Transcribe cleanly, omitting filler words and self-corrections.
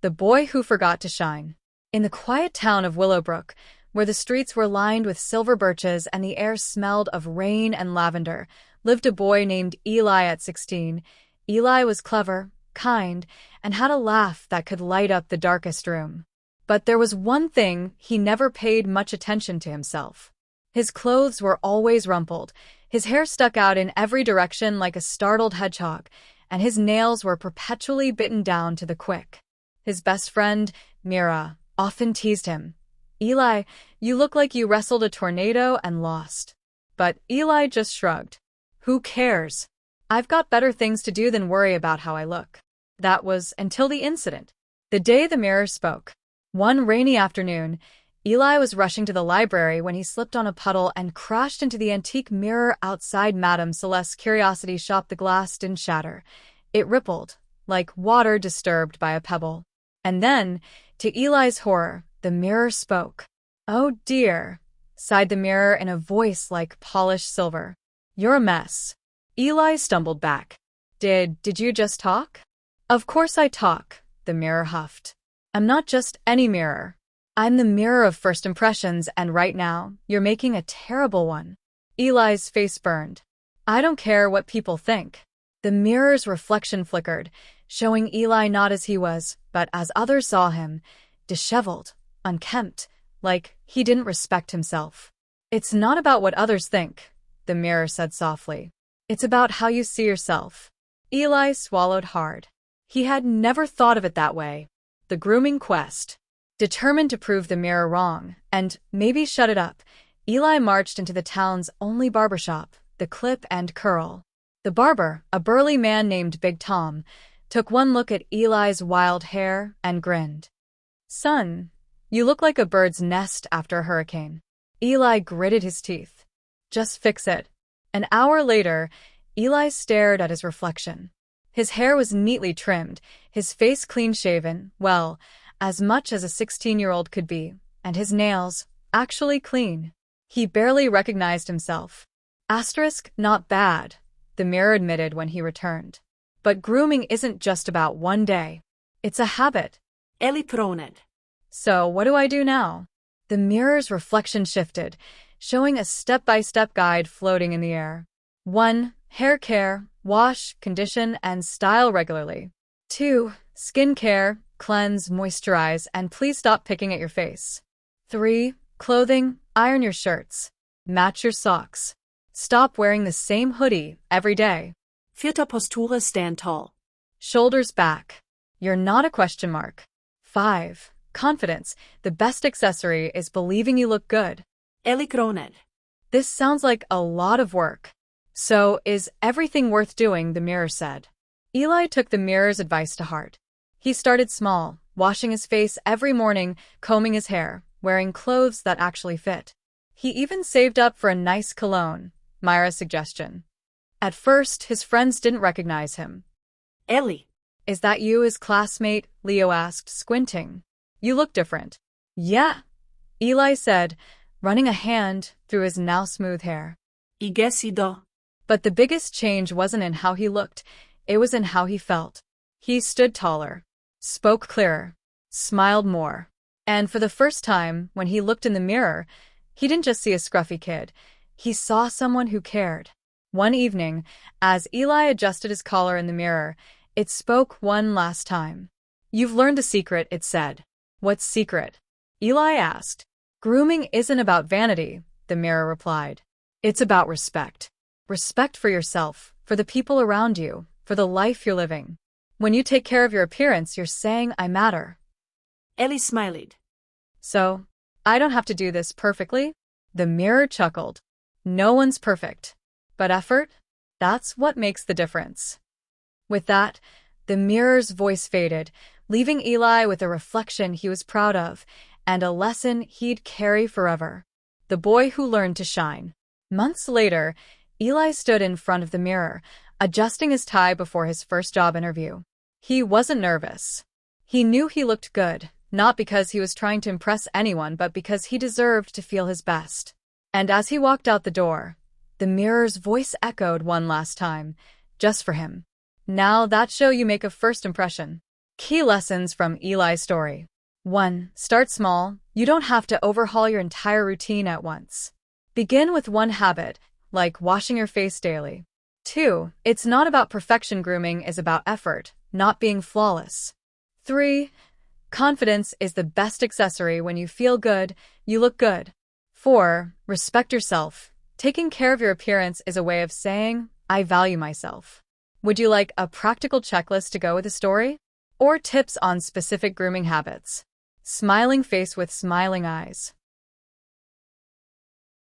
The Boy Who Forgot to Shine. In the quiet town of Willowbrook, where the streets were lined with silver birches and the air smelled of rain and lavender, lived a boy named Eli at 16. Eli was clever, kind, and had a laugh that could light up the darkest room. But there was one thing: he never paid much attention to himself. His clothes were always rumpled, his hair stuck out in every direction like a startled hedgehog, and his nails were perpetually bitten down to the quick. His best friend, Mira, often teased him. "Eli, you look like you wrestled a tornado and lost." But Eli just shrugged. "Who cares? I've got better things to do than worry about how I look." That was until the incident. The day the mirror spoke. One rainy afternoon, Eli was rushing to the library when he slipped on a puddle and crashed into the antique mirror outside Madame Celeste's curiosity shop. The glass didn't shatter. It rippled, like water disturbed by a pebble. And then, to Eli's horror, the mirror spoke. "Oh dear," sighed the mirror in a voice like polished silver. "You're a mess." Eli stumbled back. Did you just talk?" "Of course I talk," the mirror huffed. "I'm not just any mirror. I'm the mirror of first impressions, and right now, you're making a terrible one." Eli's face burned. "I don't care what people think." The mirror's reflection flickered, showing Eli not as he was, but as others saw him, disheveled, unkempt, like he didn't respect himself. "It's not about what others think," the mirror said softly. "It's about how you see yourself." Eli swallowed hard. He had never thought of it that way. The grooming quest. Determined to prove the mirror wrong, and maybe shut it up, Eli marched into the town's only barbershop, the Clip and Curl. The barber, a burly man named Big Tom, took one look at Eli's wild hair and grinned. "Son, you look like a bird's nest after a hurricane." Eli gritted his teeth. "Just fix it." An hour later, Eli stared at his reflection. His hair was neatly trimmed, his face clean-shaven, well, as much as a 16-year-old could be, and his nails, actually clean. He barely recognized himself. Not bad, the mirror admitted when he returned. But grooming isn't just about one day. It's a habit. Elektronet. So what do I do now? The mirror's reflection shifted, showing a step-by-step guide floating in the air. 1. Hair care, wash, condition, and style regularly. 2. Skin care, cleanse, moisturize, and please stop picking at your face. 3. Clothing, iron your shirts. Match your socks. Stop wearing the same hoodie every day. 4. Posture, stand tall. Shoulders back. You're not a question mark. 5. Confidence, the best accessory is believing you look good. Elektronet. This sounds like a lot of work. So, is everything worth doing? The mirror said. Eli took the mirror's advice to heart. He started small, washing his face every morning, combing his hair, wearing clothes that actually fit. He even saved up for a nice cologne, Myra's suggestion. At first, his friends didn't recognize him. "Ellie. "Is that you?" his classmate, Leo asked, squinting. "You look different." "Yeah," Eli said, running a hand through his now smooth hair. I guess he do. But the biggest change wasn't in how he looked, it was in how he felt. He stood taller, spoke clearer, smiled more. And for the first time, when he looked in the mirror, he didn't just see a scruffy kid. He saw someone who cared. One evening, as Eli adjusted his collar in the mirror, it spoke one last time. "You've learned the secret," it said. "What secret?" Eli asked. "Grooming isn't about vanity," the mirror replied. "It's about respect. Respect for yourself, for the people around you, for the life you're living. When you take care of your appearance, you're saying, 'I matter.'" Ellie smiled. "So, I don't have to do this perfectly?" The mirror chuckled. "No one's perfect. But effort? That's what makes the difference." With that, the mirror's voice faded, leaving Eli with a reflection he was proud of, and a lesson he'd carry forever. The boy who learned to shine. Months later, Eli stood in front of the mirror, adjusting his tie before his first job interview. He wasn't nervous. He knew he looked good, not because he was trying to impress anyone, but because he deserved to feel his best. And as he walked out the door, the mirror's voice echoed one last time, just for him. "Now that's show you make a first impression." Key lessons from Eli's story. 1. Start small. You don't have to overhaul your entire routine at once. Begin with one habit, like washing your face daily. 2. It's not about perfection. Grooming is about effort, not being flawless. 3. Confidence is the best accessory. When you feel good, you look good. 4. Respect yourself. Taking care of your appearance is a way of saying, I value myself. Would you like a practical checklist to go with the story? Or tips on specific grooming habits? Smiling face with smiling eyes.